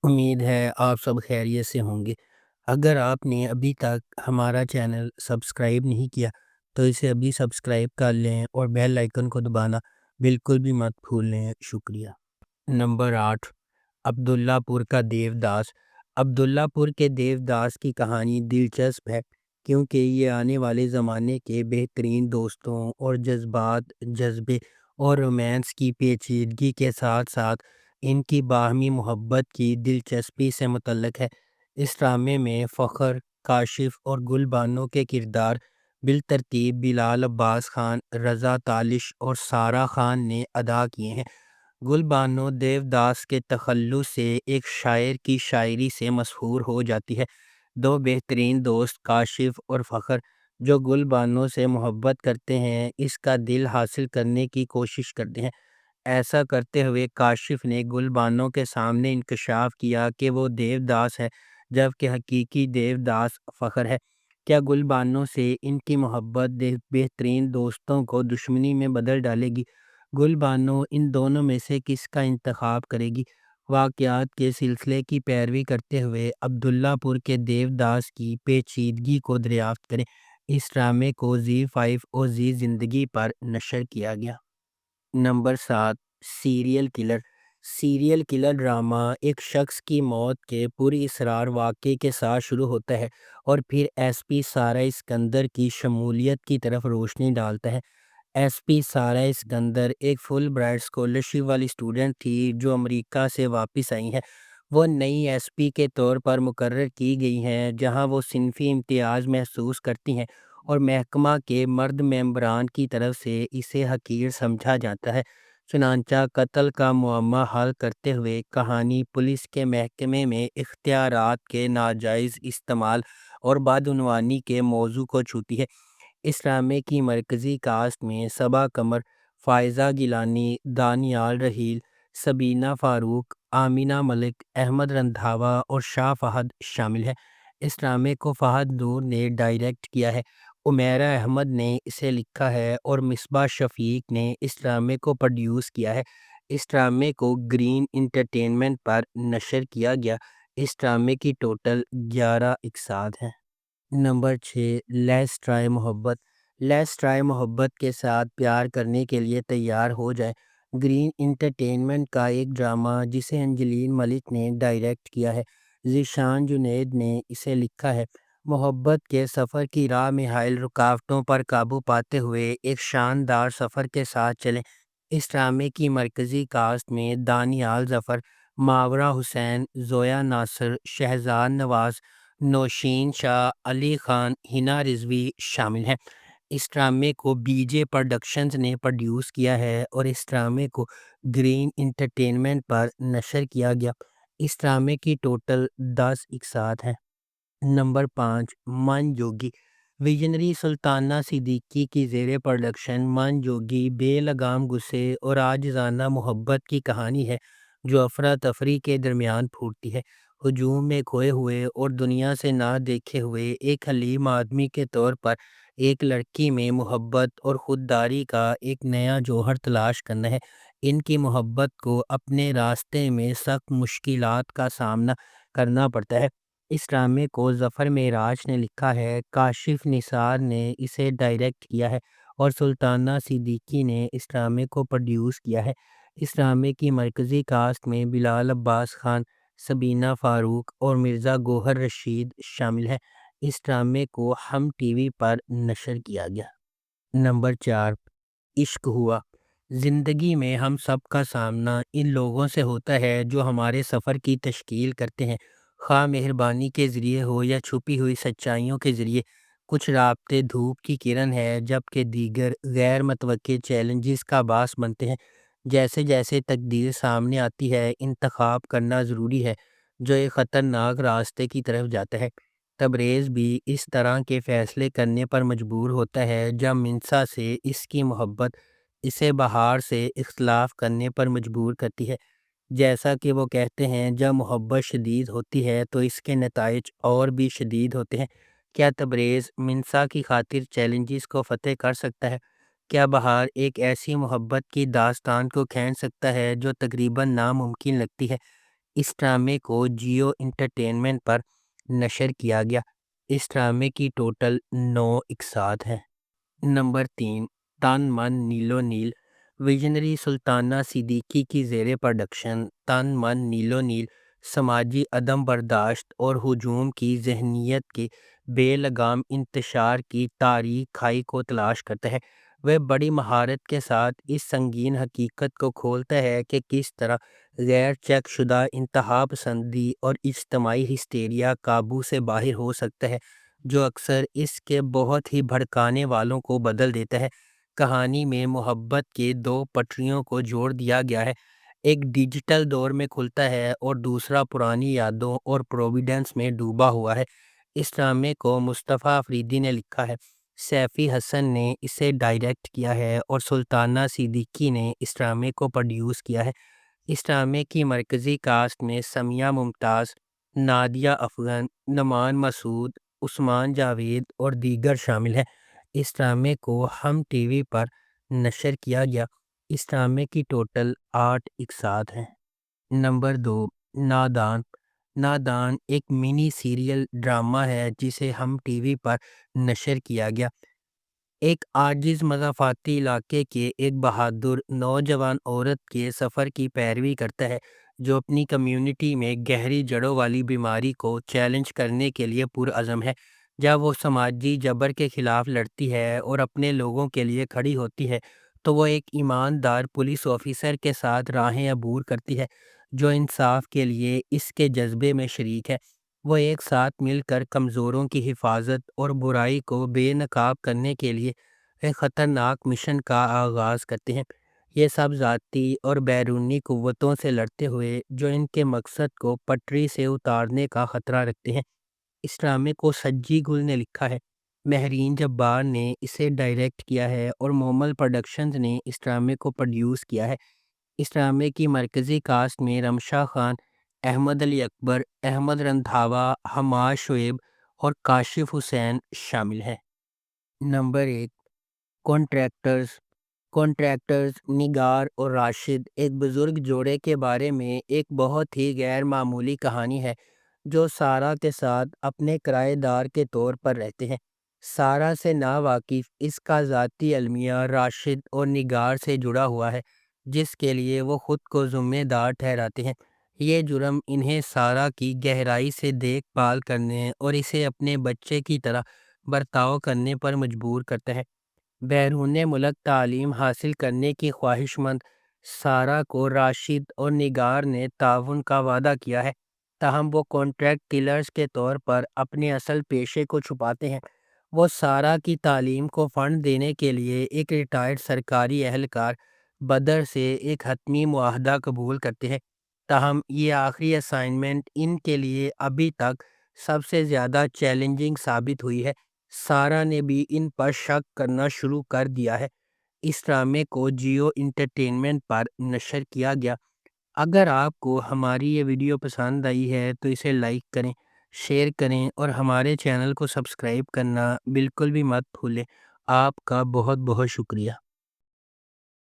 امید ہے آپ سب خیریت سے ہوں گے۔ اگر آپ نے ابھی تک ہمارا چینل سبسکرائب نہیں کیا تو اسے ابھی سبسکرائب کر لیں اور بیل آئیکن کو دبانا بالکل بھی مت بھولیں۔ شکریہ۔ نمبر 8، عبداللہ پور کا دیوداس۔ عبداللہ پور کے دیوداس کی کہانی دلچسپ ہے کیونکہ یہ آنے والے زمانے کے بہترین دوستوں اور جذبات، جذبے اور رومانس کی پیچیدگی کے ساتھ ساتھ ان کی باہمی محبت کی دلچسپی سے متعلق ہے۔ اس ڈرامے میں فخر، کاشف اور گل بانو کے کردار بالترتیب بلال عباس خان، رضا تالش اور سارہ خان نے ادا کیے ہیں۔ گل بانو دیوداس کے تخلص سے ایک شاعر کی شاعری سے مشہور ہو جاتی ہے۔ دو بہترین دوست کاشف اور فخر جو گل بانو سے محبت کرتے ہیں، اس کا دل حاصل کرنے کی کوشش کرتے ہیں۔ ایسا کرتے ہوئے کاشف نے گل بانو کے سامنے انکشاف کیا کہ وہ دیوداس ہے جبکہ حقیقی دیوداس فخر ہے۔ کیا گل بانو سے ان کی محبت بہترین دوستوں کو دشمنی میں بدل ڈالے گی؟ گل بانو ان دونوں میں سے کس کا انتخاب کرے گی؟ واقعات کے سلسلے کی پیروی کرتے ہوئے عبداللہ پور کے دیوداس کی پیچیدگی کو دریافت کریں۔ اس ڈرامے کو زی5 اور زی زندگی پر نشر کیا گیا۔ Number 7، serial killer. Serial killer drama ایک شخص کی موت کے پوری اسرار واقعے کے ساتھ شروع ہوتا ہے اور پھر ایس پی سارہ اسکندر کی شمولیت کی طرف روشنی ڈالتا ہے۔ ایس پی سارہ اسکندر ایک فل برائٹ اسکالرشپ والی اسٹوڈنٹ تھی جو امریکہ سے واپس آئی ہیں۔ وہ نئی ایس پی کے طور پر مقرر کی گئی ہیں جہاں وہ صنفی امتیاز محسوس کرتی ہیں اور محکمہ کے مرد ممبران کی طرف سے اسے حقیر سمجھا جاتا ہے۔ چنانچہ قتل کا معمہ حل کرتے ہوئے کہانی پولیس کے محکمے میں اختیارات کے ناجائز استعمال اور بدعنوانی کے موضوع کو چھوتی ہے۔ اس ڈرامے کی مرکزی کاسٹ میں صبا قمر، فائزہ گیلانی، دانیال رحیل، سبینہ فاروق، آمینہ ملک، احمد رندھاوا اور شاہ فہد شامل ہیں۔ اس ڈرامے کو فہد نور نے ڈائریکٹ کیا ہے، عمیرہ احمد نے اسے لکھا ہے اور مصباح شفیق نے اس ڈرامے کو پروڈیوس کیا ہے۔ اس ڈرامے کو گرین انٹرٹینمنٹ پر نشر کیا گیا۔ اس ڈرامے کی ٹوٹل 11 اقساط ہیں۔ نمبر 6، لیٹس ٹرائی محبت۔ لیٹس ٹرائی محبت کے ساتھ پیار کرنے کے لیے تیار ہو جائے۔ گرین انٹرٹینمنٹ کا ایک ڈرامہ جسے انجلین ملک نے ڈائریکٹ کیا ہے، ذیشان جنید نے اسے لکھا ہے۔ محبت کے سفر کی راہ میں حائل رکاوٹوں پر قابو پاتے ہوئے ایک شاندار سفر کے ساتھ چلیں۔ اس ڈرامے کی مرکزی کاسٹ میں دانیال ظفر، ماورا حسین، زویا ناصر، شہزاد نواز، نوشین شاہ، علی خان، ہنا رضوی شامل ہیں۔ اس ڈرامے کو بی جے پروڈکشنز نے پروڈیوس کیا ہے اور اس ڈرامے کو گرین انٹرٹینمنٹ پر نشر کیا گیا۔ اس ڈرامے کی ٹوٹل 10 اقساط ہیں۔ نمبر 5، من جوگی۔ ویژنری سلطانہ صدیقی کی زیر پروڈکشن من جوگی بے لگام غصے اور عاجزانہ محبت کی کہانی ہے جو افراتفری کے درمیان پھوٹتی ہے۔ ہجوم میں کھوئے ہوئے اور دنیا سے نہ دیکھے ہوئے ایک حلیم آدمی کے طور پر ایک لڑکی میں محبت اور خودداری کا ایک نیا جوہر تلاش کرنا ہے۔ ان کی محبت کو اپنے راستے میں سخت مشکلات کا سامنا کرنا پڑتا ہے۔ اس ڈرامے کو ظفر معراج نے لکھا ہے، کاشف نثار نے اسے ڈائریکٹ کیا ہے اور سلطانہ صدیقی نے اس ڈرامے کو پروڈیوس کیا ہے۔ اس ڈرامے کی مرکزی کاسٹ میں بلال عباس خان، سبینہ فاروق اور مرزا گوہر رشید شامل ہیں۔ اس ڈرامے کو ہم ٹی وی پر نشر کیا گیا۔ نمبر 4، عشق ہوا۔ زندگی میں ہم سب کا سامنا ان لوگوں سے ہوتا ہے جو ہمارے سفر کی تشکیل کرتے ہیں، خواہ مہربانی کے ذریعے ہو یا چھپی ہوئی سچائیوں کے ذریعے۔ کچھ رابطے دھوپ کی کرن ہے جبکہ دیگر غیر متوقع چیلنجز کا باعث بنتے ہیں۔ جیسے جیسے تقدیر سامنے آتی ہے، انتخاب کرنا ضروری ہے جو ایک خطرناک راستے کی طرف جاتا ہے۔ تبریز بھی اس طرح کے فیصلے کرنے پر مجبور ہوتا ہے جب منصا سے اس کی محبت اسے بہار سے اختلاف کرنے پر مجبور کرتی ہے۔ جیسا کہ وہ کہتے ہیں، جب محبت شدید ہوتی ہے تو اس کے نتائج اور بھی شدید ہوتے ہیں۔ کیا تبریز منصا کی خاطر چیلنجز کو فتح کر سکتا ہے؟ کیا بہار ایک ایسی محبت کی داستان کو کھینچ سکتا ہے جو تقریباً ناممکن لگتی ہے؟ اس ڈرامے کو جیو انٹرٹینمنٹ پر نشر کیا گیا۔ اس ڈرامے کی ٹوٹل 9 اقساط ہیں۔ نمبر 3، تن من نیلو نیل، ویژنری سلطانہ صدیقی کی زیر پروڈکشن تن من نیلو نیل سماجی عدم برداشت اور ہجوم کی ذہنیت کے بے لگام انتشار کی تاریک کھائی کو تلاش کرتا ہے۔ وہ بڑی مہارت کے ساتھ اس سنگین حقیقت کو کھولتا ہے کہ کس طرح غیر چیک شدہ انتہا پسندی اور اجتماعی ہسٹیریا قابو سے باہر ہو سکتا ہے، جو اکثر اس کے بہت ہی بھڑکانے والوں کو بدل دیتا ہے۔ کہانی میں محبت کے 2 پٹریوں کو جوڑ دیا گیا ہے، ایک ڈیجیٹل دور میں کھلتا ہے اور دوسرا پرانی یادوں اور پروویڈنس میں ڈوبا ہوا ہے۔ اس ڈرامے کو مصطفیٰ افریدی نے لکھا ہے، سیفی حسن نے اسے ڈائریکٹ کیا ہے اور سلطانہ صدیقی نے اس ڈرامے کو پروڈیوس کیا ہے۔ اس ڈرامے کی مرکزی کاسٹ میں سمیہ ممتاز، نادیہ افغن، نعمان مسعود، عثمان جاوید اور دیگر شامل ہیں۔ اس ڈرامے کو ہم ٹی وی پر نشر کیا گیا۔ اس ڈرامے کی ٹوٹل 8 اقساط ہیں۔ نمبر 2، نادان۔ نادان ایک منی سیریل ڈرامہ ہے جسے ہم ٹی وی پر نشر کیا گیا۔ ایک عاجز مضافاتی علاقے کے ایک بہادر نوجوان عورت کے سفر کی پیروی کرتا ہے، جو اپنی کمیونٹی میں گہری جڑوں والی بیماری کو چیلنج کرنے کے لیے پرعزم ہے۔ جب وہ سماجی جبر کے خلاف لڑتی ہے اور اپنے لوگوں کے لیے کھڑی ہوتی ہے تو وہ ایک ایماندار پولیس آفیسر کے ساتھ راہیں عبور کرتی ہے، جو انصاف کے لیے اس کے جذبے میں شریک ہے۔ وہ ایک ساتھ مل کر کمزوروں کی حفاظت اور برائی کو بے نقاب کرنے کے لیے ایک خطرناک مشن کا آغاز کرتے ہیں۔ یہ سب ذاتی اور بیرونی قوتوں سے لڑتے ہوئے جو ان کے مقصد کو پٹری سے اتارنے کا خطرہ رکھتے ہیں۔ اس ڈرامے کو سجی گل نے لکھا ہے، مہرین جبار نے اسے ڈائریکٹ کیا ہے اور مومل پروڈکشنز نے اس ڈرامے کو پروڈیوس کیا ہے۔ اس ڈرامے کی مرکزی کاسٹ میں رمشا خان، احمد علی اکبر، احمد رندھاوا، حماد شعیب اور کاشف حسین شامل ہیں۔ Number 1، contractors. کانٹریکٹرز نگار اور راشد ایک بزرگ جوڑے کے بارے میں ایک بہت ہی غیر معمولی کہانی ہے، جو سارہ کے ساتھ اپنے کرایہ دار کے طور پر رہتے ہیں۔ سارہ سے ناواقف اس کا ذاتی المیہ راشد اور نگار سے جڑا ہوا ہے، جس کے لیے وہ خود کو ذمہ دار ٹھہراتے ہیں۔ یہ جرم انہیں سارہ کی گہرائی سے دیکھ بھال کرنے اور اسے اپنے بچے کی طرح برتاؤ کرنے پر مجبور کرتا ہے۔ بیرون ملک تعلیم حاصل کرنے کی خواہش مند سارہ کو راشد اور نگار نے تعاون کا وعدہ کیا ہے، تاہم وہ کانٹریکٹ کلرز کے طور پر اپنے اصل پیشے کو چھپاتے ہیں۔ وہ سارہ کی تعلیم کو فنڈ دینے کے لیے ایک ریٹائرڈ سرکاری اہلکار بدر سے ایک حتمی معاہدہ قبول کرتے ہیں، تاہم یہ آخری اسائنمنٹ ان کے لیے ابھی تک سب سے زیادہ چیلنجنگ ثابت ہوئی ہے۔ سارہ نے بھی ان پر شک کرنا شروع کر دیا ہے۔ اس ڈرامے کو جیو انٹرٹینمنٹ پر نشر کیا گیا۔ اگر آپ کو ہماری یہ ویڈیو پسند آئی ہے تو اسے لائک کریں، شیئر کریں اور ہمارے چینل کو سبسکرائب کرنا بالکل بھی مت بھولیں۔ آپ کا بہت بہت شکریہ۔